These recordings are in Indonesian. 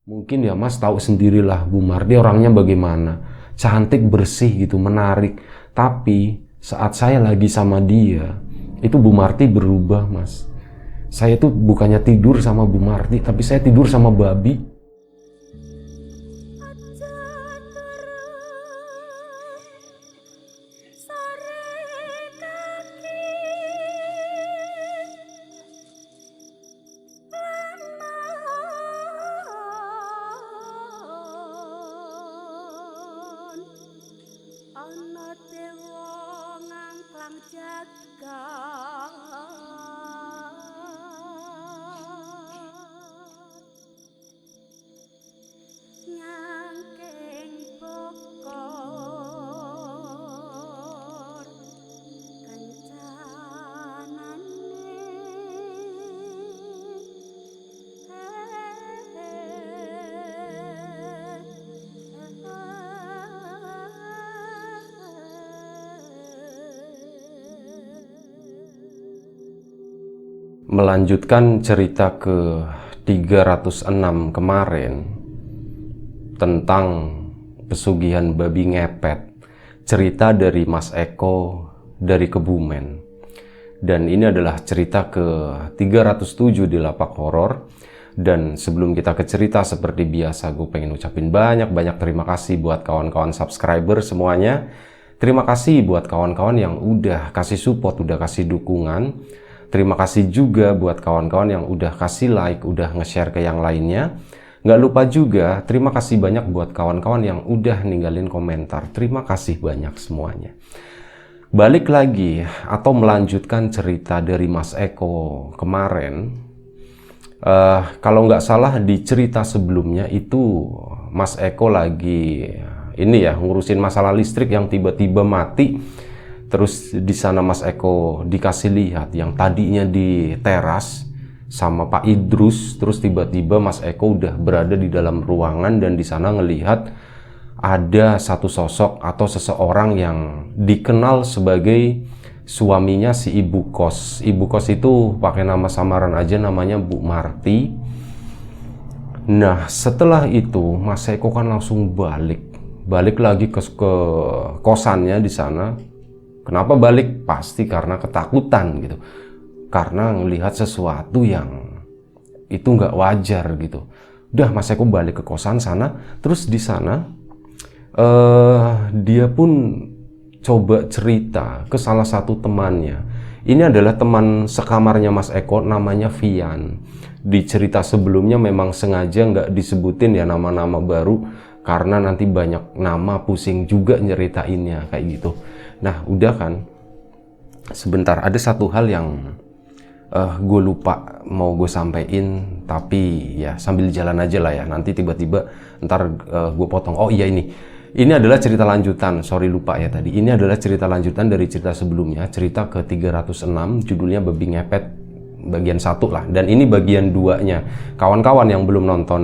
Mungkin ya Mas tahu sendirilah Bu Marti orangnya bagaimana. Cantik, bersih gitu, menarik. Tapi saat saya lagi sama dia, itu Bu Marti berubah Mas. Saya tuh bukannya tidur sama Bu Marti, tapi saya tidur sama babi. Ana dewa ngangklang jagat nyangking bokor kencanane Melanjutkan cerita ke 306 kemarin tentang pesugihan babi ngepet, cerita dari Mas Eko dari Kebumen. Dan ini adalah cerita ke 307 di Lapak Horor. Dan sebelum kita ke cerita, seperti biasa gue pengen ucapin banyak-banyak terima kasih buat kawan-kawan subscriber semuanya. Terima kasih buat kawan-kawan yang udah kasih support, udah kasih dukungan. Terima kasih juga buat kawan-kawan yang udah kasih like, udah nge-share ke yang lainnya. Nggak lupa juga, terima kasih banyak buat kawan-kawan yang udah ninggalin komentar. Terima kasih banyak semuanya. Balik lagi, atau melanjutkan cerita dari Mas Eko kemarin. Kalau nggak salah di cerita sebelumnya itu Mas Eko lagi ini ya, ngurusin masalah listrik yang tiba-tiba mati. Terus di sana Mas Eko dikasih lihat yang tadinya di teras sama Pak Idrus, terus tiba-tiba Mas Eko udah berada di dalam ruangan dan di sana ngelihat ada satu sosok atau seseorang yang dikenal sebagai suaminya si ibu kos. Ibu kos itu pakai nama samaran aja, namanya Bu Marti. Nah, setelah itu Mas Eko kan langsung balik lagi ke kosannya di sana. Kenapa balik? Pasti karena ketakutan gitu. Karena ngelihat sesuatu yang itu nggak wajar gitu. Udah Mas Eko balik ke kosan sana. Terus di sana dia pun coba cerita ke salah satu temannya. Ini adalah teman sekamarnya Mas Eko, namanya Vian. Di cerita sebelumnya memang sengaja nggak disebutin ya nama-nama baru. Karena nanti banyak nama, pusing juga nyeritainnya kayak gitu. Nah udah kan, sebentar, ada satu hal yang gue lupa mau gue sampein, tapi ya sambil jalan aja lah ya, nanti tiba-tiba ntar gue potong. Oh iya, ini adalah cerita lanjutan, sorry lupa ya tadi. Ini adalah cerita lanjutan dari cerita sebelumnya, cerita ke 306, judulnya Babi Ngepet bagian 1 lah, dan ini bagian 2-nya. Kawan-kawan yang belum nonton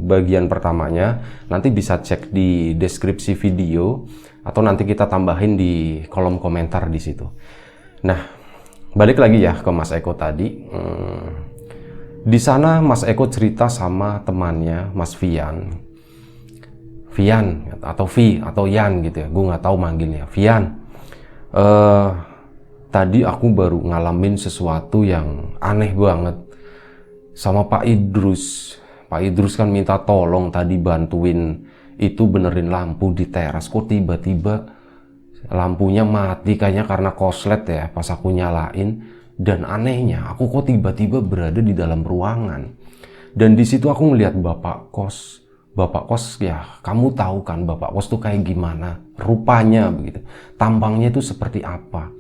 bagian pertamanya nanti bisa cek di deskripsi video atau nanti kita tambahin di kolom komentar di situ. Nah, balik lagi ya ke Mas Eko tadi. Di sana Mas Eko cerita sama temannya Mas Vian atau Vi atau Yan gitu ya, gue nggak tahu manggilnya. Vian, tadi aku baru ngalamin sesuatu yang aneh banget sama Pak Idrus. Pak Idrus kan minta tolong tadi bantuin itu benerin lampu di teras. Kok tiba-tiba lampunya mati, kayaknya karena koslet ya pas aku nyalain. Dan anehnya aku kok tiba-tiba berada di dalam ruangan. Dan di situ aku ngeliat Bapak kos. Bapak kos ya, kamu tahu kan Bapak kos tuh kayak gimana rupanya begitu. Tampangnya itu seperti apa?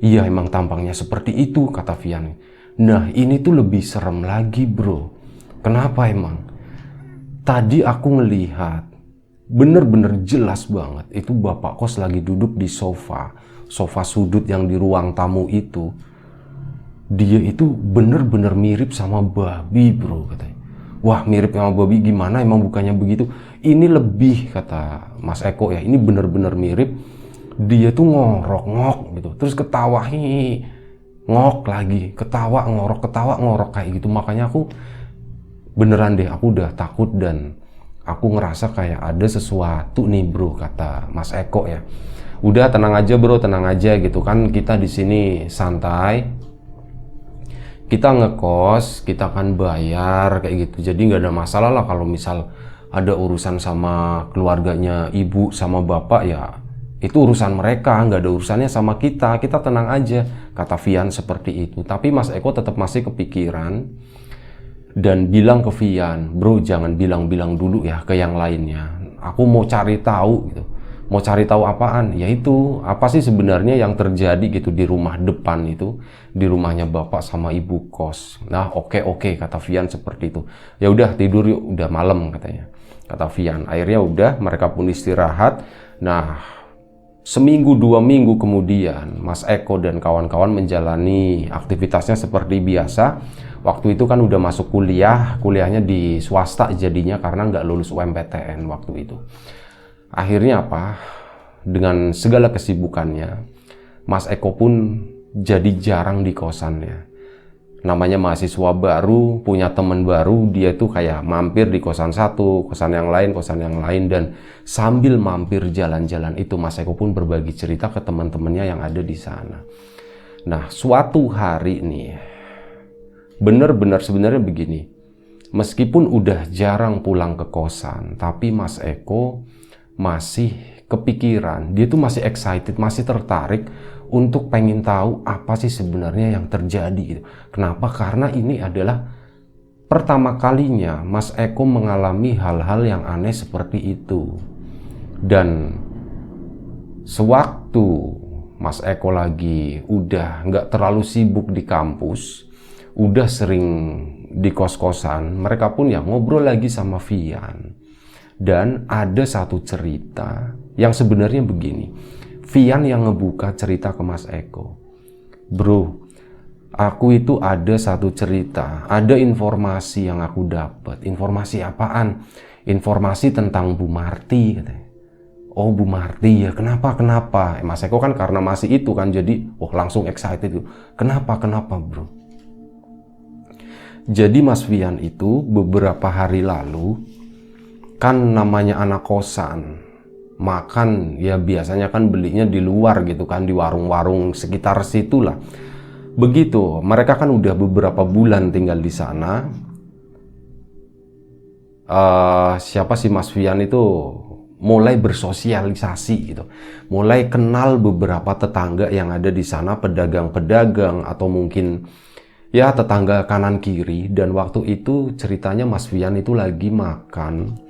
Iya, emang tampangnya seperti itu, kata Vian. Nah, ini tuh lebih serem lagi, bro. Kenapa emang? Tadi aku ngelihat, bener-bener jelas banget, itu Bapak kos lagi duduk di sofa sudut yang di ruang tamu itu. Dia itu bener-bener mirip sama babi, bro, katanya. Wah, mirip sama babi gimana? Emang bukannya begitu? Ini lebih, kata Mas Eko ya, ini bener-bener mirip. Dia tuh ngorok-ngok gitu, terus ketawa, ngok lagi, ketawa ngorok kayak gitu. Makanya aku beneran deh aku udah takut dan aku ngerasa kayak ada sesuatu nih bro, kata Mas Eko ya. Udah tenang aja bro, tenang aja gitu kan, kita di sini santai, kita ngekos, kita kan bayar kayak gitu, jadi nggak ada masalah lah kalau misal ada urusan sama keluarganya ibu sama bapak ya itu urusan mereka, nggak ada urusannya sama kita, kita tenang aja, kata Vian seperti itu. Tapi Mas Eko tetap masih kepikiran dan bilang ke Vian, bro jangan bilang-bilang dulu ya ke yang lainnya, aku mau cari tahu gitu. Mau cari tahu apaan? Yaitu apa sih sebenarnya yang terjadi gitu di rumah depan itu, di rumahnya bapak sama ibu kos. Nah oke kata Vian seperti itu. Ya udah tidur yuk, udah malam katanya, kata Vian. Akhirnya udah mereka pun istirahat. Nah seminggu 2 minggu kemudian Mas Eko dan kawan-kawan menjalani aktivitasnya seperti biasa. Waktu itu kan udah masuk kuliah, kuliahnya di swasta jadinya karena nggak lulus UMPTN waktu itu. Akhirnya apa? Dengan segala kesibukannya, Mas Eko pun jadi jarang di kosannya. Namanya mahasiswa baru, punya teman baru, dia tuh kayak mampir di kosan satu, kosan yang lain, dan sambil mampir jalan-jalan itu Mas Eko pun berbagi cerita ke teman-temannya yang ada di sana. Nah, suatu hari nih, bener-bener sebenarnya begini, meskipun udah jarang pulang ke kosan, tapi Mas Eko masih kepikiran, dia tuh masih excited, masih tertarik untuk pengen tahu apa sih sebenarnya yang terjadi gitu. Kenapa? Karena ini adalah pertama kalinya Mas Eko mengalami hal-hal yang aneh seperti itu. Dan sewaktu Mas Eko lagi udah nggak terlalu sibuk di kampus, udah sering di kos-kosan, mereka pun ya ngobrol lagi sama Vian. Dan ada satu cerita yang sebenarnya begini, Vian yang ngebuka cerita ke Mas Eko. Bro, aku itu ada satu cerita, ada informasi yang aku dapat. Informasi apaan? Informasi tentang Bu Marti katanya. Oh Bu Marti ya, kenapa? Mas Eko kan karena masih itu kan jadi langsung excited tuh. Kenapa bro? Jadi Mas Vian itu beberapa hari lalu, kan namanya anak kosan, makan ya biasanya kan belinya di luar gitu kan, di warung-warung sekitar situ lah. Begitu, mereka kan udah beberapa bulan tinggal di sana. Siapa sih Mas Vian itu mulai bersosialisasi gitu, mulai kenal beberapa tetangga yang ada di sana, pedagang-pedagang atau mungkin ya tetangga kanan kiri. Dan waktu itu ceritanya Mas Vian itu lagi makan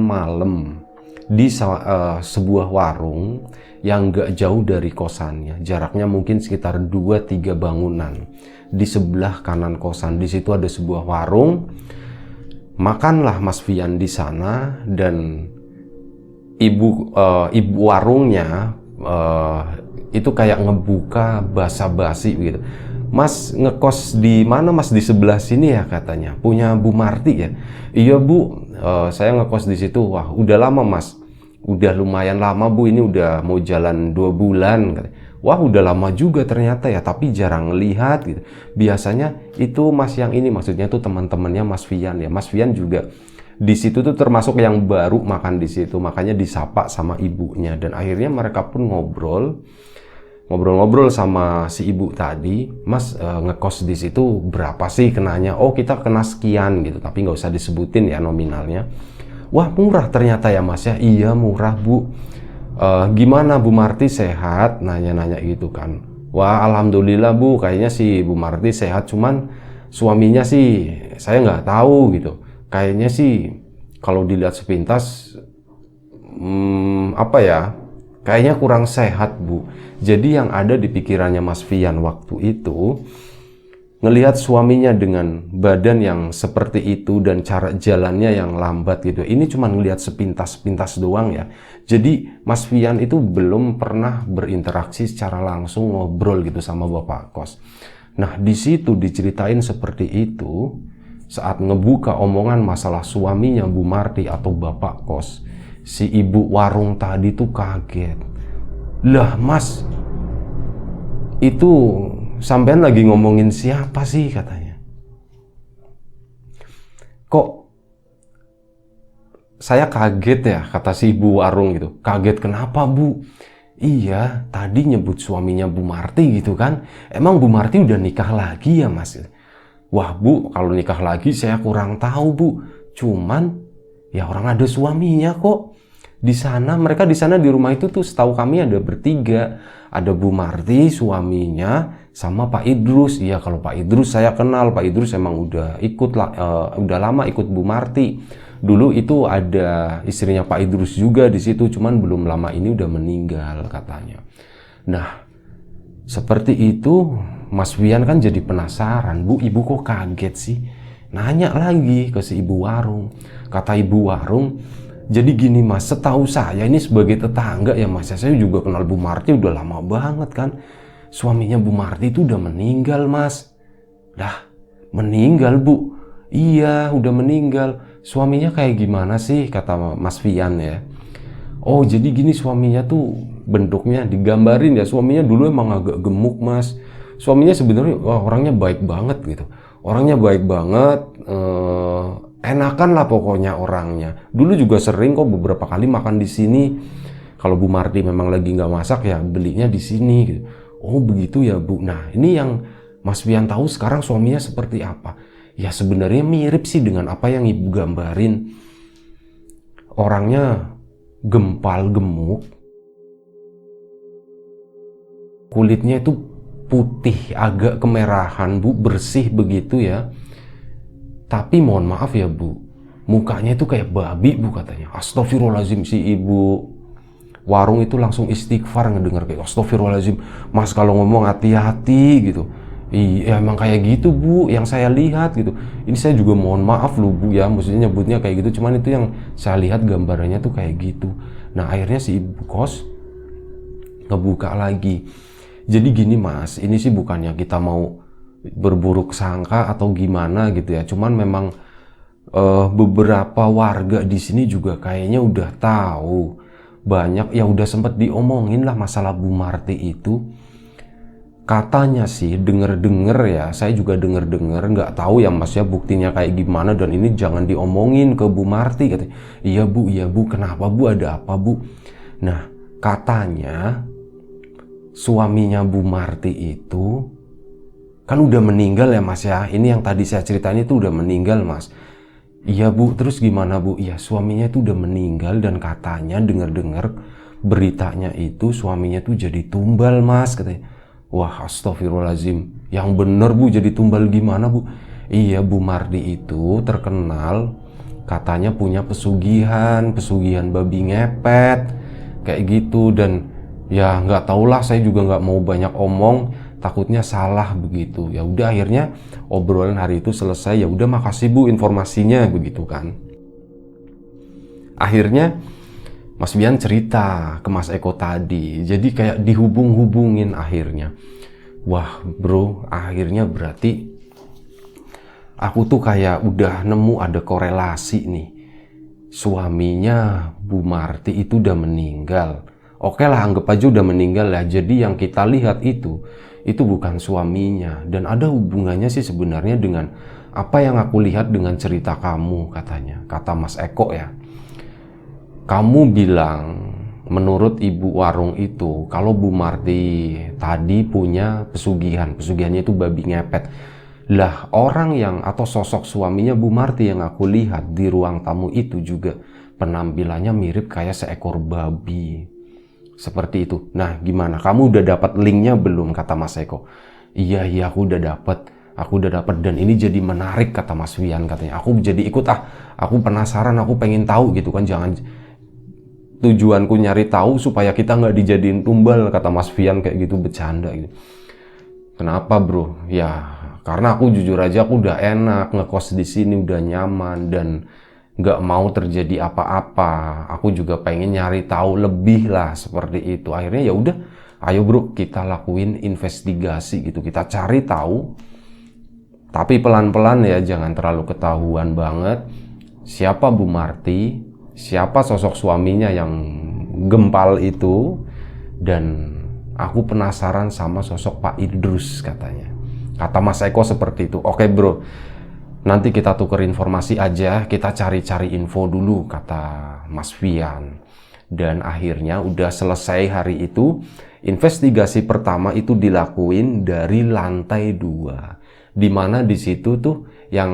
malam di sebuah warung yang gak jauh dari kosannya, jaraknya mungkin sekitar 2-3 bangunan. Di sebelah kanan kosan di situ ada sebuah warung. Makanlah Mas Vian di sana dan ibu warungnya itu kayak ngebuka basa-basi gitu. Mas ngekos di mana Mas? Di sebelah sini ya katanya. Punya Bu Marti ya? Iya Bu, saya ngekos di situ. Wah udah lama Mas, udah lumayan lama Bu, ini udah mau jalan 2 bulan katanya. Wah udah lama juga ternyata ya, tapi jarang lihat gitu. Biasanya itu Mas yang ini, maksudnya tuh teman-temannya Mas Vian ya. Mas Vian juga di situ tuh termasuk yang baru makan di situ, makanya disapa sama ibunya. Dan akhirnya mereka pun ngobrol-ngobrol sama si ibu tadi. Mas ngekos di situ berapa sih kenanya? Oh kita kena sekian gitu, tapi nggak usah disebutin ya nominalnya. Wah murah ternyata ya Mas ya. Iya murah Bu. Gimana Bu Marti sehat? Nanya-nanya gitu kan. Wah alhamdulillah Bu, kayaknya sih Bu Marti sehat, cuman suaminya sih saya nggak tahu gitu. Kayaknya sih kalau dilihat sepintas apa ya, kayaknya kurang sehat Bu. Jadi yang ada di pikirannya Mas Vian waktu itu, ngelihat suaminya dengan badan yang seperti itu dan cara jalannya yang lambat gitu, ini cuma ngelihat sepintas-pintas doang ya. Jadi Mas Vian itu belum pernah berinteraksi secara langsung ngobrol gitu sama bapak kos. Nah di situ diceritain seperti itu. Saat ngebuka omongan masalah suaminya Bu Marti atau bapak kos, si ibu warung tadi tuh kaget. Lah Mas, itu sampean lagi ngomongin siapa sih katanya. kok saya kaget ya, kata si ibu warung gitu. Kaget kenapa Bu? Iya, tadi nyebut suaminya Bu Marti gitu kan. Emang Bu Marti udah nikah lagi ya Mas? Wah Bu, kalau nikah lagi saya kurang tahu Bu. Cuman ya orang ada suaminya kok. Di sana, mereka di sana di rumah itu tuh setahu kami ada bertiga. Ada Bu Marti, suaminya, sama Pak Idrus. Iya, kalau Pak Idrus saya kenal. Pak Idrus emang udah udah lama ikut Bu Marti. Dulu itu ada istrinya Pak Idrus juga di situ, cuman belum lama ini udah meninggal katanya. Nah, seperti itu Mas Wian kan jadi penasaran, Bu, ibu kok kaget sih? Nanya lagi ke si ibu warung. Kata ibu warung, jadi gini Mas, setahu saya ini sebagai tetangga ya Mas, saya juga kenal Bu Marti udah lama banget kan. Suaminya Bu Marti itu udah meninggal Mas. Dah, meninggal Bu? Iya, udah meninggal. Suaminya kayak gimana sih, kata Mas Wian ya. Oh, jadi gini suaminya tuh bentuknya digambarin ya. Suaminya dulu emang agak gemuk Mas. Suaminya sebenarnya orangnya baik banget gitu. Orangnya baik banget, enakan lah pokoknya orangnya. Dulu juga sering kok beberapa kali makan di sini. Kalau Bu Marti memang lagi nggak masak ya belinya di sini gitu. Oh begitu ya Bu. Nah ini yang Mas Wian tahu sekarang suaminya seperti apa. Ya sebenarnya mirip sih dengan apa yang ibu gambarin. Orangnya gempal gemuk, kulitnya itu putih agak kemerahan Bu, bersih begitu ya. Tapi mohon maaf ya Bu, mukanya itu kayak babi Bu katanya. Astagfirullahaladzim, si ibu warung itu langsung istighfar ngedengar kayak astagfirullahaladzim. Mas kalau ngomong hati-hati gitu. Iya emang kayak gitu Bu yang saya lihat gitu. Ini saya juga mohon maaf loh Bu ya, maksudnya nyebutnya kayak gitu. Cuman itu yang saya lihat gambarannya tuh kayak gitu. Nah akhirnya si ibu kos ngebuka lagi. Jadi gini Mas, ini sih bukannya kita mau berburuk sangka atau gimana gitu ya. Cuman memang beberapa warga di sini juga kayaknya udah tahu. Banyak ya udah sempet diomongin lah masalah Bu Marti itu. Katanya sih denger-denger ya, saya juga denger-denger, nggak tahu ya Mas ya buktinya kayak gimana, dan ini jangan diomongin ke Bu Marti katanya. Iya Bu, kenapa Bu, ada apa Bu? Nah katanya suaminya Bu Marti itu kan udah meninggal ya Mas ya. Ini yang tadi saya ceritain itu udah meninggal Mas. Iya Bu, terus gimana Bu? Iya suaminya itu udah meninggal dan katanya denger-denger beritanya itu suaminya tuh jadi tumbal Mas katanya. Wah astagfirullahaladzim, yang bener Bu, jadi tumbal gimana Bu? Iya Bu Marti itu terkenal katanya punya pesugihan babi ngepet kayak gitu. Dan ya nggak tahulah, saya juga nggak mau banyak omong, takutnya salah begitu. Ya udah akhirnya obrolan hari itu selesai. Ya udah makasih Bu informasinya begitu kan. Akhirnya Mas Wian cerita ke Mas Eko tadi, jadi kayak dihubung-hubungin akhirnya. Wah bro, akhirnya berarti aku tuh kayak udah nemu ada korelasi nih. Suaminya Bu Marti itu udah meninggal. Oke lah, anggap aja udah meninggal ya. Jadi yang kita lihat itu bukan suaminya. Dan ada hubungannya sih sebenarnya dengan apa yang aku lihat dengan cerita kamu katanya. Kata Mas Eko ya. Kamu bilang menurut ibu warung itu kalau Bu Marti tadi punya pesugihannya itu babi ngepet. Lah orang yang atau sosok suaminya Bu Marti yang aku lihat di ruang tamu itu juga penampilannya mirip kayak seekor babi. Seperti itu. Nah gimana? Kamu udah dapat linknya belum? Kata Mas Eko. Iya aku udah dapat. Dan ini jadi menarik kata Mas Wian katanya. Aku jadi ikut aku penasaran, aku pengen tahu gitu kan. Tujuanku nyari tahu supaya kita nggak dijadiin tumbal kata Mas Wian kayak gitu, bercanda gitu. Kenapa bro? Ya karena aku jujur aja aku udah enak ngekos di sini, udah nyaman dan nggak mau terjadi apa-apa. Aku juga pengen nyari tahu lebih lah seperti itu. Akhirnya ya udah, ayo bro kita lakuin investigasi gitu, kita cari tahu. Tapi pelan-pelan ya, jangan terlalu ketahuan banget siapa Bu Marti, siapa sosok suaminya yang gempal itu, dan aku penasaran sama sosok Pak Idrus katanya. Kata Mas Eko seperti itu. Oke bro, Nanti kita tuker informasi aja, kita cari-cari info dulu, kata Mas Fian. Dan akhirnya udah selesai hari itu, investigasi pertama itu dilakuin dari lantai 2. Dimana di situ tuh yang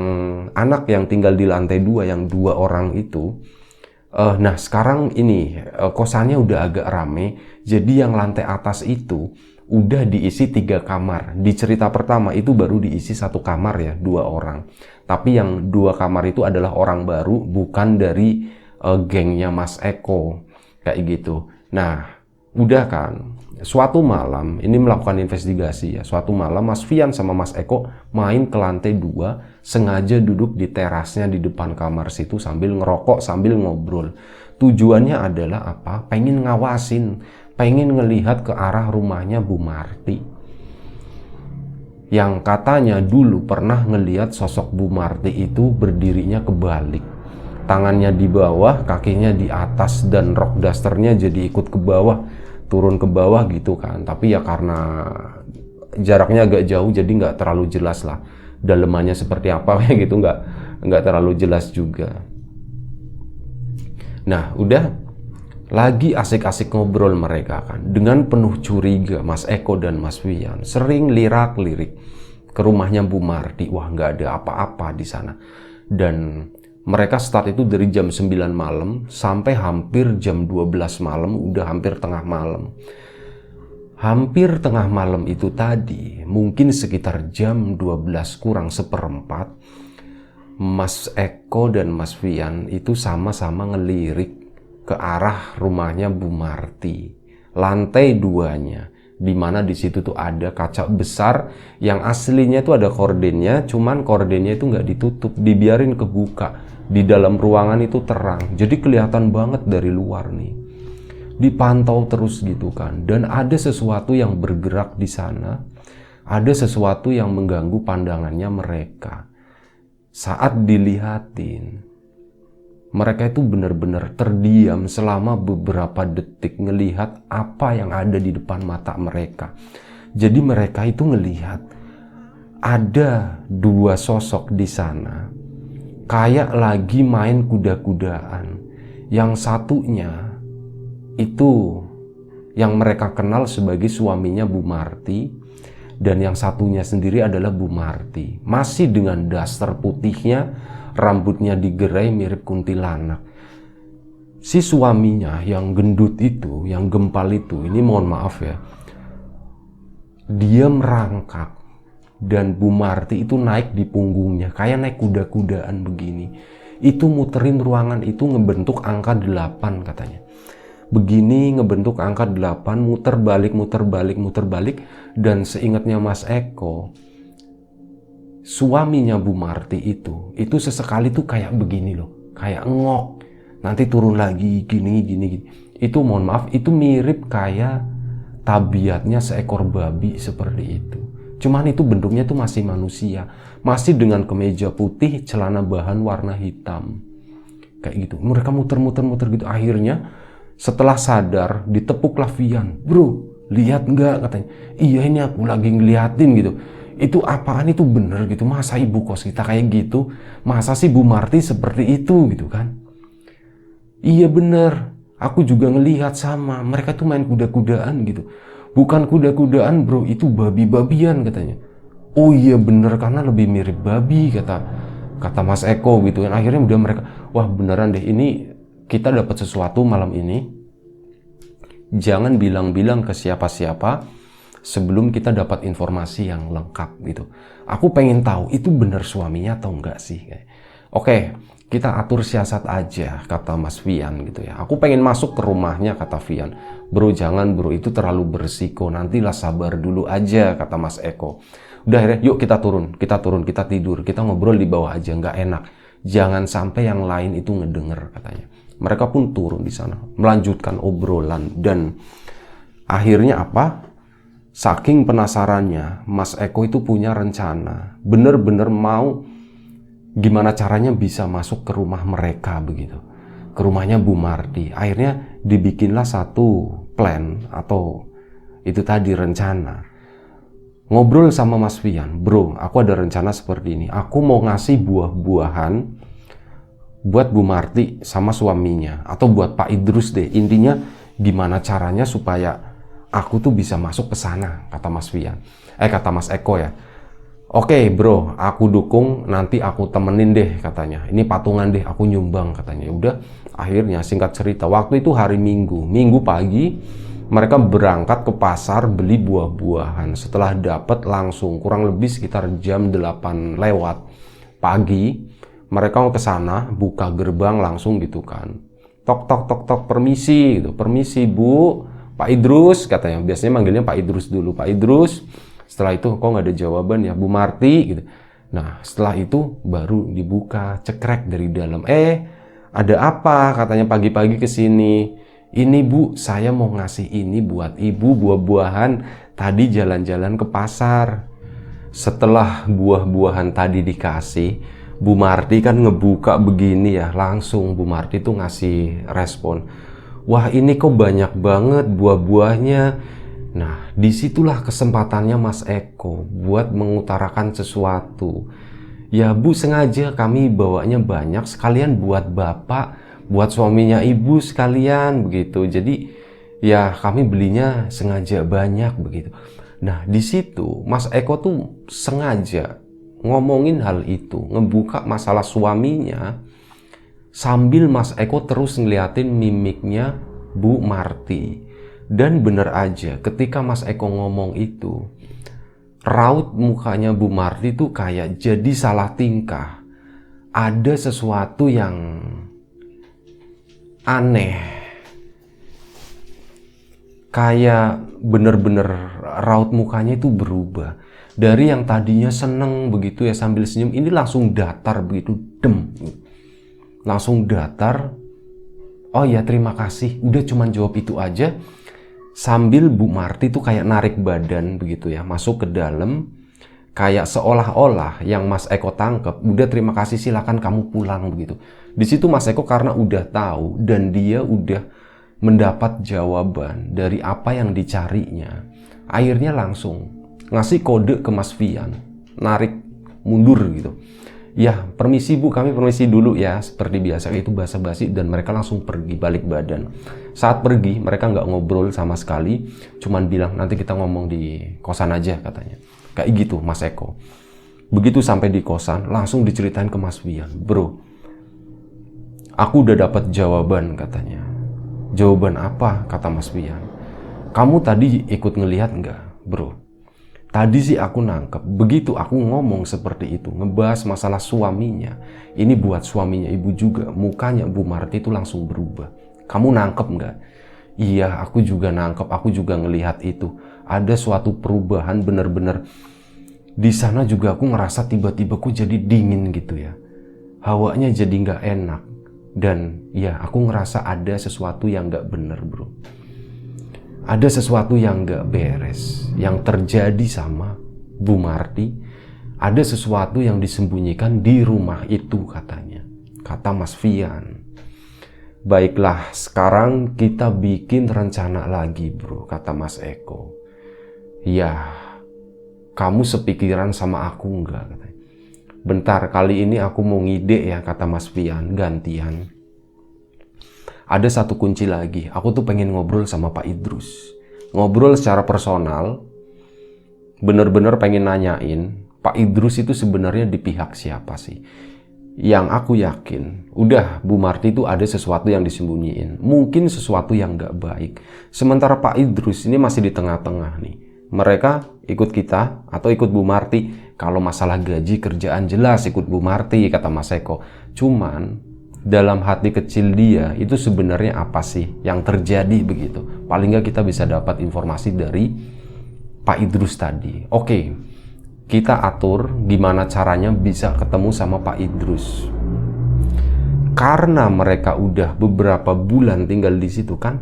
anak yang tinggal di lantai 2, yang 2 orang itu. Nah sekarang ini kosannya udah agak rame, jadi yang lantai atas itu udah diisi 3 kamar. Di cerita pertama itu baru diisi 1 kamar ya, 2 orang. Tapi yang 2 kamar itu adalah orang baru, bukan dari gengnya Mas Eko. Kayak gitu. Nah, udah kan. Suatu malam, ini melakukan investigasi ya. Suatu malam Mas Fian sama Mas Eko main ke lantai 2, sengaja duduk di terasnya di depan kamar situ sambil ngerokok, sambil ngobrol. Tujuannya adalah apa? Pengen ngawasin, pengen ngelihat ke arah rumahnya Bu Marti. Yang katanya dulu pernah ngelihat sosok Bu Marti itu berdirinya kebalik. Tangannya di bawah, kakinya di atas, dan rok dasternya jadi ikut ke bawah, turun ke bawah gitu kan. Tapi ya karena jaraknya agak jauh jadi nggak terlalu jelas lah. Dalemannya seperti apa kayak gitu nggak terlalu jelas juga. Nah udah lagi asik-asik ngobrol mereka kan, dengan penuh curiga Mas Eko dan Mas Fian sering lirak-lirik ke rumahnya Bu Marti. Wah nggak ada apa-apa di sana. Dan mereka start itu dari jam 9 malam sampai hampir jam 12 malam, udah hampir tengah malam. Hampir tengah malam itu tadi, mungkin sekitar jam 12 kurang seperempat, Mas Eko dan Mas Fian itu sama-sama ngelirik ke arah rumahnya Bu Marti, lantai 2-nya, dimana di situ tuh ada kaca besar yang aslinya itu ada kordennya, cuman kordennya itu nggak ditutup, dibiarin kebuka. Di dalam ruangan itu terang, jadi kelihatan banget dari luar nih. Dipantau terus gitu kan, dan ada sesuatu yang bergerak di sana, ada sesuatu yang mengganggu pandangannya mereka. Saat dilihatin, mereka itu benar-benar terdiam selama beberapa detik ngelihat apa yang ada di depan mata mereka. Jadi mereka itu ngelihat ada 2 sosok di sana, kayak lagi main kuda-kudaan. Yang satunya itu yang mereka kenal sebagai suaminya Bu Marti, dan yang satunya sendiri adalah Bu Marti, masih dengan daster putihnya, rambutnya digerai mirip kuntilanak. Si suaminya yang gendut itu, yang gempal itu, ini mohon maaf ya, dia merangkak. Dan Bu Marti itu naik di punggungnya, kayak naik kuda-kudaan begini. Itu muterin ruangan itu ngebentuk angka 8 katanya. Begini ngebentuk angka 8, muter balik. Dan seingatnya Mas Eko, suaminya Bu Marti itu sesekali tuh kayak begini loh, kayak ngok, nanti turun lagi gini. Itu mohon maaf, itu mirip kayak tabiatnya seekor babi seperti itu. Cuman itu bentuknya tuh masih manusia, masih dengan kemeja putih, celana bahan warna hitam. Kayak gitu. Mereka muter gitu. Akhirnya setelah sadar, ditepuklah Fian. Bro, lihat nggak katanya. Iya ini aku lagi ngeliatin gitu. Itu apaan, itu bener gitu. Masa ibu kos kita kayak gitu? Masa sih Bu Marti seperti itu gitu kan? Iya bener. Aku juga ngelihat sama. Mereka tuh main kuda-kudaan gitu. Bukan kuda-kudaan bro, itu babi-babian katanya. Oh iya bener, karena lebih mirip babi kata Mas Eko gitu kan. Akhirnya udah mereka, wah beneran deh, ini kita dapat sesuatu malam ini. Jangan bilang-bilang ke siapa-siapa sebelum kita dapat informasi yang lengkap gitu. Aku pengen tahu itu bener suaminya atau enggak sih. Oke, kita atur siasat aja, kata Mas Fian gitu ya. Aku pengen masuk ke rumahnya, kata Fian. Bro jangan bro, itu terlalu berisiko, nantilah sabar dulu aja, kata Mas Eko. Udah akhirnya yuk kita turun, kita tidur, kita ngobrol di bawah aja, nggak enak. Jangan sampai yang lain itu ngedenger katanya. Mereka pun turun di sana, melanjutkan obrolan, dan akhirnya apa? Saking penasarannya, Mas Eko itu punya rencana, bener-bener mau gimana caranya bisa masuk ke rumah mereka begitu, ke rumahnya Bu Marti. Akhirnya dibikinlah satu plan atau itu tadi rencana. ngobrol sama Mas Fian, bro, aku ada rencana seperti ini. Aku mau ngasih buah-buahan buat Bu Marti sama suaminya, atau buat Pak Idrus deh. Intinya gimana caranya supaya aku tuh bisa masuk ke sana, kata Mas Fian. Kata Mas Eko ya. Oke bro, aku dukung, nanti aku temenin deh katanya. Ini patungan deh, aku nyumbang katanya. Udah, akhirnya singkat cerita, waktu itu hari Minggu pagi, mereka berangkat ke pasar beli buah-buahan. Setelah dapat langsung kurang lebih sekitar jam 8 lewat pagi, mereka mau ke sana, buka gerbang langsung gitu kan. Tok tok tok tok, permisi gitu. Permisi Bu, Pak Idrus katanya. Biasanya manggilnya Pak Idrus dulu, Pak Idrus. Setelah itu kok nggak ada jawaban ya, Bu Marti gitu. Nah setelah itu baru dibuka, cekrek dari dalam. Ada apa? Katanya pagi-pagi ke sini. Ini Bu, saya mau ngasih ini buat Ibu, buah-buahan. Tadi jalan-jalan ke pasar. Setelah buah-buahan tadi dikasih, Bu Marti kan ngebuka begini ya, langsung Bu Marti tuh ngasih respon. Wah ini kok banyak banget buah-buahnya. Nah disitulah kesempatannya Mas Eko buat mengutarakan sesuatu. Ya Bu, sengaja kami bawanya banyak sekalian buat Bapak, buat suaminya Ibu sekalian begitu. Jadi ya kami belinya sengaja banyak begitu. Nah di situ Mas Eko tuh sengaja ngomongin hal itu, ngebuka masalah suaminya, sambil Mas Eko terus ngeliatin mimiknya Bu Marti. Dan bener aja, ketika Mas Eko ngomong itu, raut mukanya Bu Marti tuh kayak jadi salah tingkah. Ada sesuatu yang aneh. Kayak bener-bener raut mukanya itu berubah. Dari yang tadinya seneng begitu ya sambil senyum, ini langsung datar begitu, dem. Langsung datar. Oh ya terima kasih, udah cuman jawab itu aja. Sambil Bu Marti tuh kayak narik badan begitu ya, masuk ke dalam. Kayak seolah-olah yang Mas Eko tangkep, udah terima kasih silakan kamu pulang begitu. Di situ Mas Eko karena udah tahu dan dia udah mendapat jawaban dari apa yang dicarinya, akhirnya langsung ngasih kode ke Mas Fian, narik mundur gitu. Ya permisi Bu, kami permisi dulu ya, seperti biasa. Itu basa-basi dan mereka langsung pergi balik badan. Saat pergi mereka nggak ngobrol sama sekali, cuman bilang nanti kita ngomong di kosan aja katanya. Kayak gitu Mas Eko. Begitu sampai di kosan langsung diceritain ke Mas Fian. Bro, aku udah dapat jawaban katanya. Jawaban apa? Kata Mas Fian. Kamu tadi ikut ngelihat nggak bro? Tadi sih aku nangkep, begitu aku ngomong seperti itu, ngebahas masalah suaminya, ini buat suaminya Ibu juga, mukanya Bu Marti itu langsung berubah. Kamu nangkep nggak? Iya, aku juga nangkep, aku juga ngelihat itu. Ada suatu perubahan bener-bener. Di sana juga aku ngerasa tiba-tiba aku jadi dingin gitu ya. Hawanya jadi nggak enak. Dan ya aku ngerasa ada sesuatu yang nggak bener bro. Ada sesuatu yang gak beres yang terjadi sama Bu Marti. Ada sesuatu yang disembunyikan di rumah itu katanya, kata Mas Fian. Baiklah, sekarang kita bikin rencana lagi bro, kata Mas Eko. Ya, kamu sepikiran sama aku nggak? Katanya. Bentar, kali ini aku mau ngide ya, kata Mas Fian, gantian. Ada satu kunci lagi, aku tuh pengen ngobrol sama Pak Idrus. Ngobrol secara personal, bener-bener pengen nanyain, Pak Idrus itu sebenarnya di pihak siapa sih? Yang aku yakin, udah Bu Marti itu ada sesuatu yang disembunyiin. Mungkin sesuatu yang gak baik. Sementara Pak Idrus ini masih di tengah-tengah nih. Mereka ikut kita atau ikut Bu Marti. Kalau masalah gaji kerjaan jelas ikut Bu Marti, kata Mas Eko. Cuman dalam hati kecil dia itu sebenarnya apa sih yang terjadi begitu. Paling nggak kita bisa dapat informasi dari Pak Idrus tadi. Oke, kita atur gimana caranya bisa ketemu sama Pak Idrus. Karena mereka udah beberapa bulan tinggal di situ kan,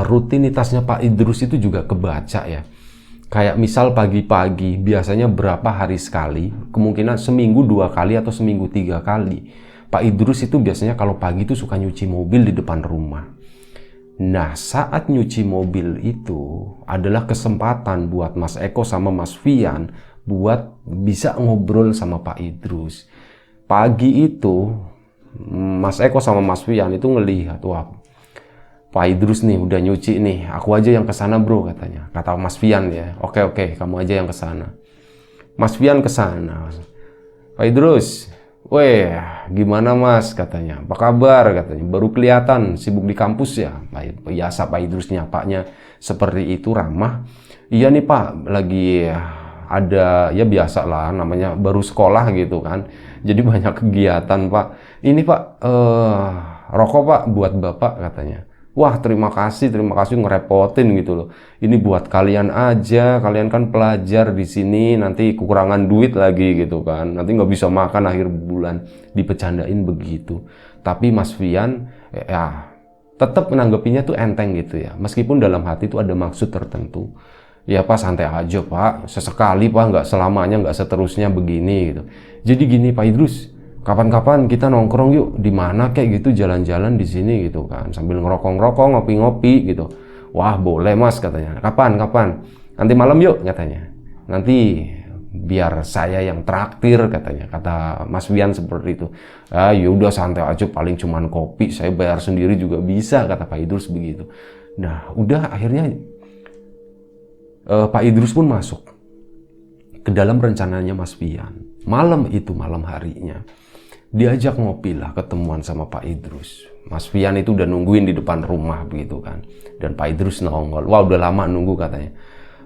rutinitasnya Pak Idrus itu juga kebaca ya. Kayak misal pagi-pagi biasanya berapa hari sekali, kemungkinan seminggu 2 kali atau seminggu 3 kali. Pak Idrus itu biasanya kalau pagi itu suka nyuci mobil di depan rumah. Nah, saat nyuci mobil itu adalah kesempatan buat Mas Eko sama Mas Fian buat bisa ngobrol sama Pak Idrus. Pagi itu Mas Eko sama Mas Fian itu ngelihat, wah Pak Idrus nih udah nyuci nih, aku aja yang kesana bro katanya. Kata Mas Fian ya, oke kamu aja yang kesana. Mas Fian kesana. Pak Idrus, weh, gimana mas katanya, apa kabar katanya, baru kelihatan sibuk di kampus ya. Biasa Pak Idrus nyapanya seperti itu, ramah. Iya nih pak, lagi ada, ya biasa lah namanya baru sekolah gitu kan, jadi banyak kegiatan pak. Ini pak, rokok pak buat bapak katanya. Wah terima kasih ngerepotin gitu loh. Ini buat kalian aja, kalian kan pelajar di sini, nanti kekurangan duit lagi gitu kan. Nanti nggak bisa makan akhir bulan, dipecandain begitu. Tapi Mas Fian ya tetap menanggapinya tuh enteng gitu ya. Meskipun dalam hati itu ada maksud tertentu. Ya pak santai aja pak, sesekali pak, nggak selamanya, nggak seterusnya begini gitu. Jadi gini Pak Idrus, kapan-kapan kita nongkrong yuk di mana kayak gitu, jalan-jalan di sini gitu kan, sambil ngerokok-ngerokok, ngopi-ngopi gitu. Wah boleh mas katanya. Kapan? Nanti malam yuk katanya. Nanti biar saya yang traktir katanya, kata Mas Wian seperti itu. Ah yaudah santai aja, paling cuman kopi, saya bayar sendiri juga bisa, kata Pak Idrus begitu. Nah udah akhirnya Pak Idrus pun masuk ke dalam rencananya Mas Wian. Malam itu, malam harinya diajak ngopi lah, ketemuan sama Pak Idrus. Mas Fian itu udah nungguin di depan rumah begitu kan. Dan Pak Idrus nongol. Wah udah lama nunggu katanya.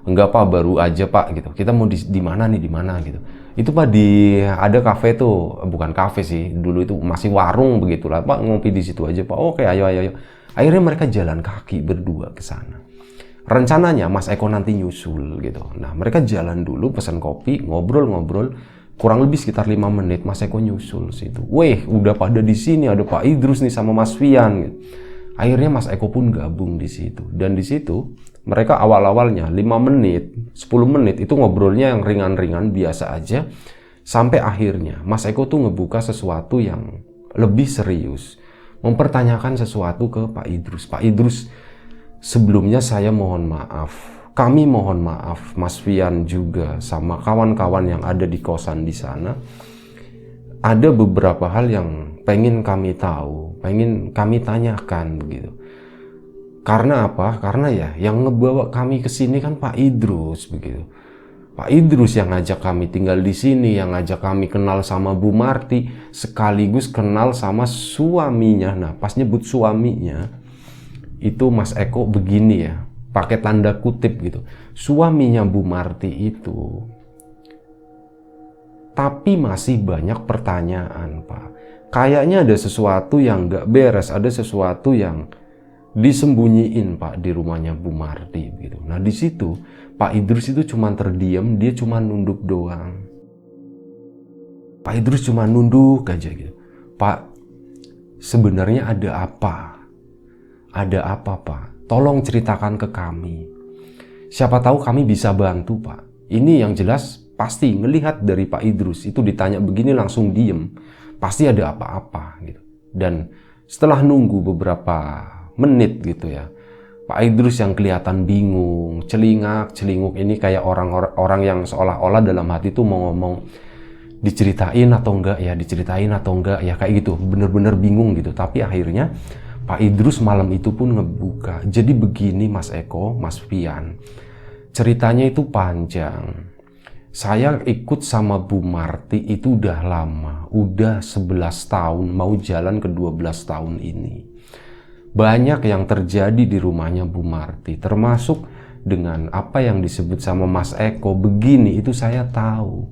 Enggak pak, baru aja pak gitu. Kita mau di mana nih, di mana gitu. Itu pak ada kafe tuh, bukan kafe sih. Dulu itu masih warung begitulah. Pak ngopi di situ aja pak. Oke ayo. Akhirnya mereka jalan kaki berdua ke sana. Rencananya Mas Eko nanti nyusul gitu. Nah mereka jalan dulu, pesan kopi, ngobrol. Kurang lebih sekitar 5 menit Mas Eko nyusul situ. Weh, udah pada di sini ada Pak Idrus nih sama Mas Fian gitu. Akhirnya Mas Eko pun gabung di situ. Dan di situ mereka awal-awalnya 5 menit, 10 menit itu ngobrolnya yang ringan-ringan biasa aja. Sampai akhirnya Mas Eko tuh ngebuka sesuatu yang lebih serius. Mempertanyakan sesuatu ke Pak Idrus. Pak Idrus, sebelumnya saya mohon maaf. Kami mohon maaf, Mas Fian juga sama kawan-kawan yang ada di kosan di sana. Ada beberapa hal yang pengen kami tahu, pengen kami tanyakan begitu. Karena apa? Karena ya yang ngebawa kami ke sini kan Pak Idrus begitu. Pak Idrus yang ngajak kami tinggal di sini, yang ngajak kami kenal sama Bu Marti, sekaligus kenal sama suaminya. Nah, pas nyebut suaminya, itu Mas Eko begini ya, pakai tanda kutip gitu, suaminya Bu Marti itu. Tapi masih banyak pertanyaan pak, kayaknya ada sesuatu yang gak beres, ada sesuatu yang disembunyiin pak di rumahnya Bu Marti gitu. Nah di situ Pak Idrus itu cuma terdiam, dia cuma nunduk doang. Pak Idrus cuma nunduk aja gitu. Pak, sebenarnya ada apa? Ada apa pak? Tolong ceritakan ke kami. Siapa tahu kami bisa bantu pak. Ini yang jelas pasti ngelihat dari Pak Idrus itu ditanya begini langsung diem. Pasti ada apa-apa gitu. Dan setelah nunggu beberapa menit gitu ya, Pak Idrus yang kelihatan bingung, celingak-celinguk ini kayak orang yang seolah-olah dalam hati tuh mau ngomong diceritain atau enggak ya, kayak gitu. Bener-bener bingung gitu. Tapi akhirnya Pak Idrus malam itu pun ngebuka. Jadi begini Mas Eko, Mas Fian, ceritanya itu panjang. Saya ikut sama Bu Marti itu udah lama, udah 11 tahun, mau jalan ke 12 tahun ini. Banyak yang terjadi di rumahnya Bu Marti, termasuk dengan apa yang disebut sama Mas Eko begini, itu saya tahu.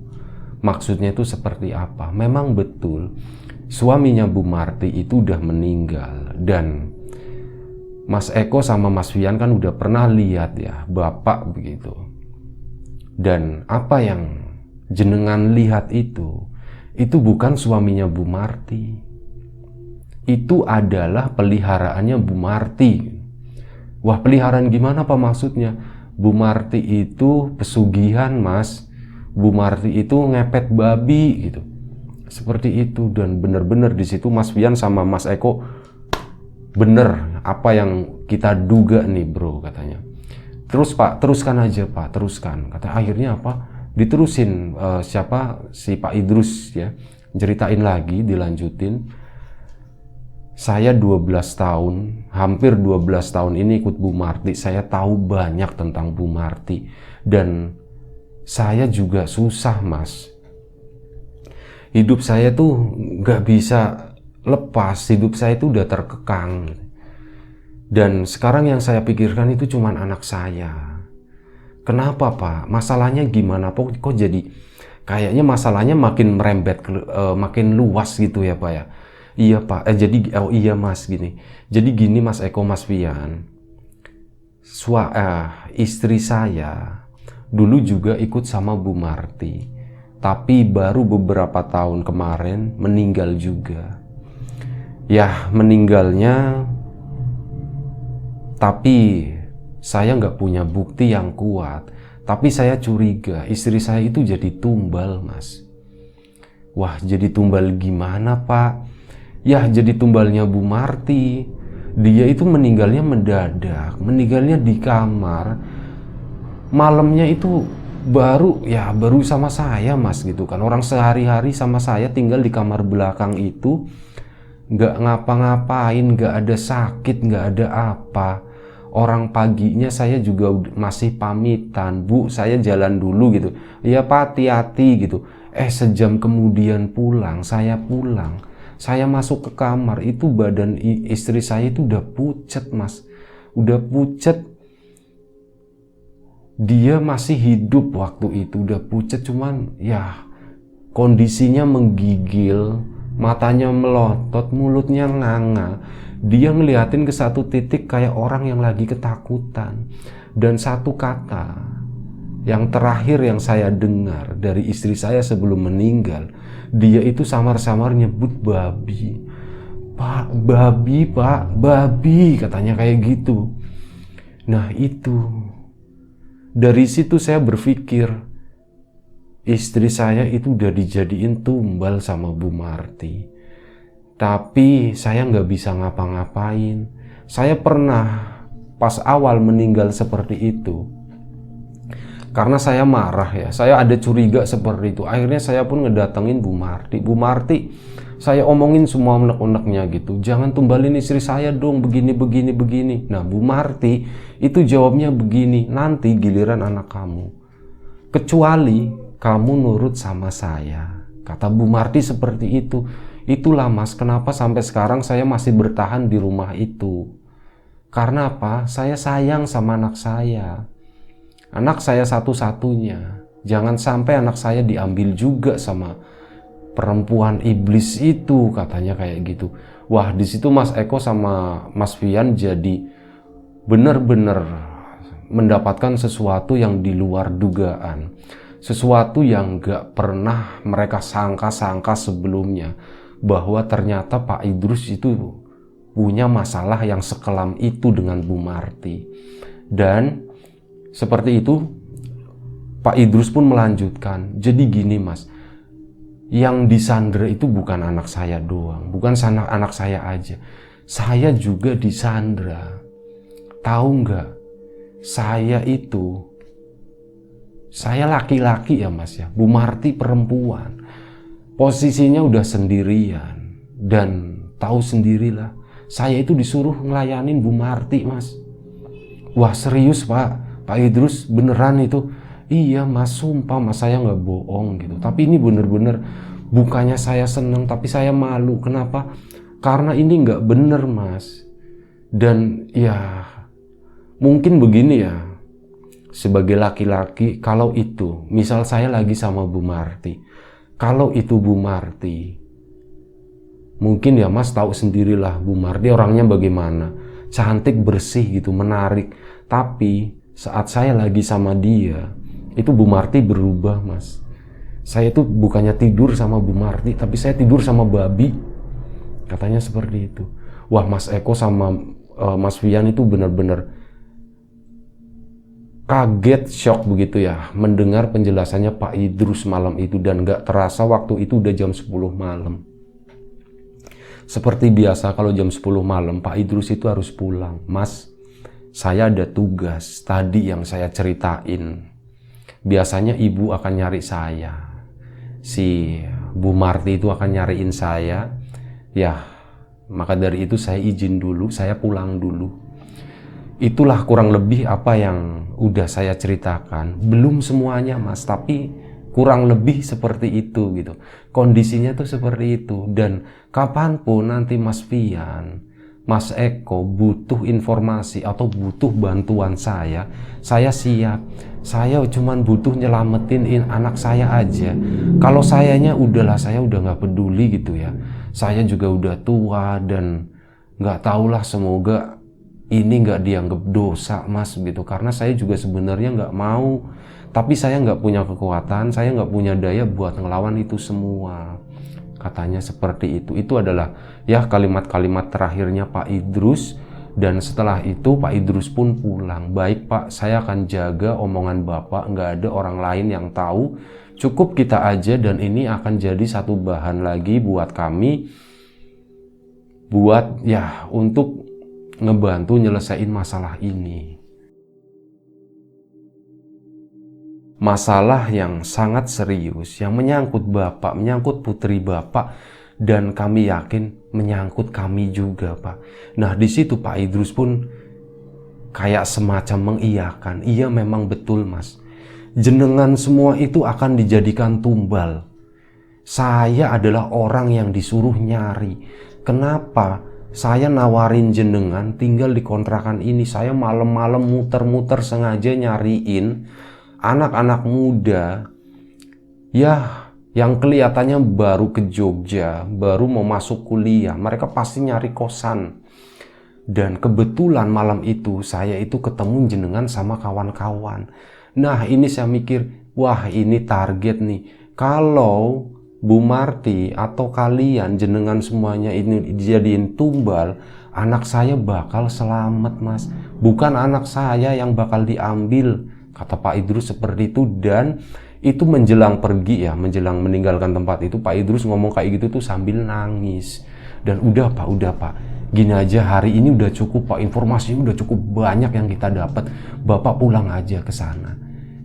Maksudnya itu seperti apa? Memang betul suaminya Bu Marti itu udah meninggal. Dan Mas Eko sama Mas Fian kan udah pernah lihat ya bapak begitu. Dan apa yang jenengan lihat itu bukan suaminya Bu Marti. Itu adalah peliharaannya Bu Marti. Wah, peliharaan gimana Pak maksudnya? Bu Marti itu pesugihan Mas. Bu Marti itu ngepet babi gitu. Seperti itu. Dan bener-bener di situ Mas Fian sama Mas Eko bener apa yang kita duga nih bro, katanya. Terus Pak, teruskan aja Pak, teruskan. Kata akhirnya apa? Diterusin si Pak Idrus ya, ceritain lagi, dilanjutin. Saya 12 tahun, hampir 12 tahun ini ikut Bu Marti, saya tahu banyak tentang Bu Marti. Dan saya juga susah mas. Hidup saya tuh gak bisa lepas, hidup saya tuh udah terkekang. Dan sekarang yang saya pikirkan itu cuman anak saya. Kenapa Pak? Masalahnya gimana? Kok jadi kayaknya masalahnya makin merembet, makin luas gitu ya Pak ya? Iya Pak, iya Mas gini. Jadi gini Mas Eko, Mas Fian. Istri saya dulu juga ikut sama Bu Marti. Tapi baru beberapa tahun kemarin meninggal juga. Ya meninggalnya, tapi saya nggak punya bukti yang kuat. Tapi saya curiga istri saya itu jadi tumbal Mas. Wah jadi tumbal gimana Pak? Ya jadi tumbalnya Bu Marti. Dia itu meninggalnya mendadak, meninggalnya di kamar. Malamnya itu baru sama saya Mas gitu kan. Orang sehari-hari sama saya tinggal di kamar belakang itu, nggak ngapa-ngapain, nggak ada sakit, nggak ada apa. Orang paginya saya juga masih pamitan, Bu saya jalan dulu gitu. Ya Pak hati-hati gitu. Sejam kemudian saya pulang. Saya masuk ke kamar, itu badan istri saya itu udah pucet Mas. Udah pucet. Dia masih hidup waktu itu, udah pucet, cuman ya kondisinya menggigil, matanya melotot, mulutnya nganga. Dia ngeliatin ke satu titik kayak orang yang lagi ketakutan. Dan satu kata yang terakhir yang saya dengar dari istri saya sebelum meninggal, dia itu samar-samar nyebut babi. Pak, babi Pak, babi, katanya kayak gitu. Nah itu, dari situ saya berpikir, istri saya itu udah dijadiin tumbal sama Bu Marti. Tapi saya nggak bisa ngapa-ngapain. Saya pernah pas awal meninggal seperti itu, karena saya marah ya, saya ada curiga seperti itu. Akhirnya saya pun ngedatengin Bu Marti. Bu Marti, saya omongin semua unek-uneknya gitu. Jangan tumbalin istri saya dong, begini. Nah Bu Marti itu jawabnya begini, nanti giliran anak kamu. Kecuali kamu nurut sama saya. Kata Bu Marti seperti itu. Itulah Mas, kenapa sampai sekarang saya masih bertahan di rumah itu. Karena apa? Saya sayang sama anak saya. Anak saya satu-satunya. Jangan sampai anak saya diambil juga sama perempuan iblis itu, katanya kayak gitu. Wah, di situ Mas Eko sama Mas Fian jadi benar-benar mendapatkan sesuatu yang di luar dugaan. Sesuatu yang gak pernah mereka sangka-sangka sebelumnya. Bahwa ternyata Pak Idrus itu punya masalah yang sekelam itu dengan Bu Marti. Dan seperti itu, Pak Idrus pun melanjutkan. Jadi gini Mas, yang disandra itu bukan anak saya doang, bukan anak saya aja. Saya juga disandra. Tahu nggak? Saya laki-laki ya Mas ya. Bu Marti perempuan. Posisinya udah sendirian. Dan tahu sendirilah, saya itu disuruh ngelayanin Bu Marti Mas. Wah serius Pak Idrus beneran itu? Iya Mas, sumpah Mas, saya nggak bohong gitu. Tapi ini bener-bener bukannya saya seneng, tapi saya malu. Kenapa? Karena ini nggak bener Mas. Dan ya mungkin begini ya, sebagai laki-laki, kalau itu misal saya lagi sama Bu Marti, kalau itu Bu Marti, mungkin ya Mas tahu sendirilah Bu Marti orangnya bagaimana, cantik, bersih gitu, menarik. Tapi saat saya lagi sama dia, itu Bu Marti berubah Mas. Saya itu bukannya tidur sama Bu Marti, tapi saya tidur sama babi. Katanya seperti itu. Wah Mas Eko sama Mas Fian itu benar-benar kaget, shock begitu ya, mendengar penjelasannya Pak Idrus malam itu. Dan gak terasa waktu itu udah jam 10 malam. Seperti biasa kalau jam 10 malam Pak Idrus itu harus pulang. Mas, saya ada tugas tadi yang saya ceritain. Biasanya ibu akan nyari saya, si Bu Marti itu akan nyariin saya. Ya, maka dari itu saya izin dulu, saya pulang dulu. Itulah kurang lebih apa yang udah saya ceritakan. Belum semuanya Mas, tapi kurang lebih seperti itu gitu. Kondisinya tuh seperti itu. Dan kapanpun nanti Mas Fian, Mas Eko butuh informasi atau butuh bantuan saya siap. Saya cuman butuh nyelamatin anak saya aja. Kalau sayanya udahlah, saya udah nggak peduli gitu ya. Saya juga udah tua dan nggak tahulah, semoga ini nggak dianggap dosa Mas gitu. Karena saya juga sebenarnya nggak mau, tapi saya nggak punya kekuatan, saya nggak punya daya buat ngelawan itu semua. Katanya seperti itu. Itu adalah ya kalimat-kalimat terakhirnya Pak Idrus. Dan setelah itu Pak Idrus pun pulang. Baik Pak, saya akan jaga omongan Bapak, nggak ada orang lain yang tahu. Cukup kita aja, dan ini akan jadi satu bahan lagi buat kami. Buat ya untuk ngebantu nyelesain masalah ini. Masalah yang sangat serius, yang menyangkut Bapak, menyangkut putri Bapak, dan kami yakin menyangkut kami juga Pak. Nah di situ Pak Idrus pun kayak semacam mengiyakan, iya memang betul Mas. Jenengan semua itu akan dijadikan tumbal. Saya adalah orang yang disuruh nyari. Kenapa? Saya nawarin jenengan tinggal di kontrakan ini. Saya malam-malam muter-muter sengaja nyariin anak-anak muda ya yang kelihatannya baru ke Jogja, baru mau masuk kuliah. Mereka pasti nyari kosan. Dan kebetulan malam itu saya itu ketemu jenengan sama kawan-kawan. Nah ini saya mikir, wah ini target nih. Kalau Bu Marti atau kalian jenengan semuanya ini dijadiin tumbal, anak saya bakal selamat Mas. Bukan anak saya yang bakal diambil, kata Pak Idrus seperti itu. Dan itu menjelang pergi ya, menjelang meninggalkan tempat itu, Pak Idrus ngomong kayak gitu tuh sambil nangis. Dan udah Pak, gini aja, hari ini udah cukup Pak, informasinya udah cukup banyak yang kita dapat. Bapak pulang aja ke sana,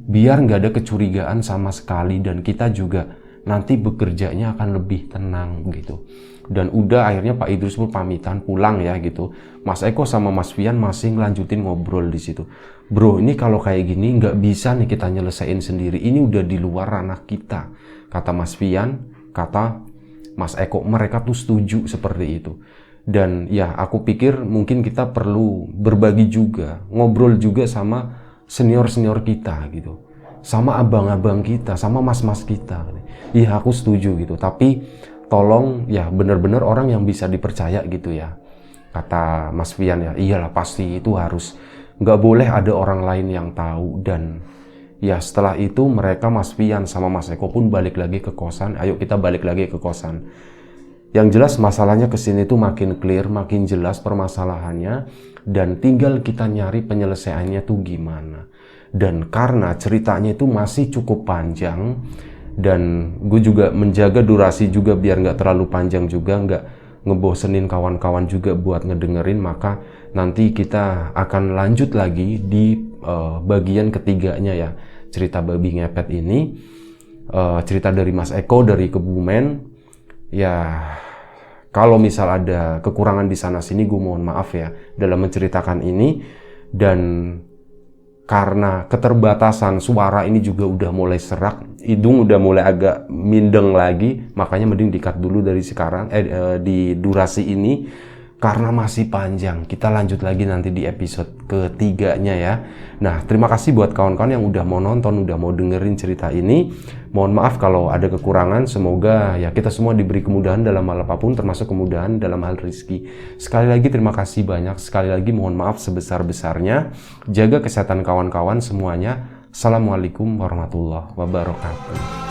biar nggak ada kecurigaan sama sekali, dan kita juga nanti bekerjanya akan lebih tenang gitu. Dan udah akhirnya Pak Idrus pun pamitan pulang ya gitu. Mas Eko sama Mas Fian masih ngelanjutin ngobrol di situ. Bro, ini kalau kayak gini nggak bisa nih kita nyelesain sendiri. Ini udah di luar ranah kita. Kata Mas Fian, kata Mas Eko, mereka tuh setuju seperti itu. Dan ya aku pikir mungkin kita perlu berbagi juga, ngobrol juga sama senior-senior kita gitu. Sama abang-abang kita, sama mas-mas kita. Iya aku setuju gitu, tapi tolong ya bener-bener orang yang bisa dipercaya gitu ya. Kata Mas Fian ya, iyalah pasti itu harus, nggak boleh ada orang lain yang tahu. Dan ya setelah itu mereka, Mas Fian sama Mas Eko pun balik lagi ke kosan. Ayo kita balik lagi ke kosan. Yang jelas masalahnya kesini tuh makin clear, makin jelas permasalahannya. Dan tinggal kita nyari penyelesaiannya tuh gimana. Dan karena ceritanya itu masih cukup panjang, dan gue juga menjaga durasi juga biar nggak terlalu panjang juga, nggak ngebosenin kawan-kawan juga buat ngedengerin, maka nanti kita akan lanjut lagi di bagian ketiganya ya, cerita babi ngepet ini. Cerita dari Mas Eko dari Kebumen. Ya kalau misal ada kekurangan di sana sini gue mohon maaf ya dalam menceritakan ini. Dan karena keterbatasan suara ini juga udah mulai serak, hidung udah mulai agak mindeng lagi, makanya mending di-cut dulu dari sekarang di durasi ini karena masih panjang. Kita lanjut lagi nanti di episode ketiganya ya. Nah, terima kasih buat kawan-kawan yang udah mau nonton, udah mau dengerin cerita ini. Mohon maaf kalau ada kekurangan. Semoga ya kita semua diberi kemudahan dalam hal apapun, termasuk kemudahan dalam hal rezeki. Sekali lagi terima kasih banyak. Sekali lagi mohon maaf sebesar-besarnya. Jaga kesehatan kawan-kawan semuanya. Assalamualaikum warahmatullahi wabarakatuh.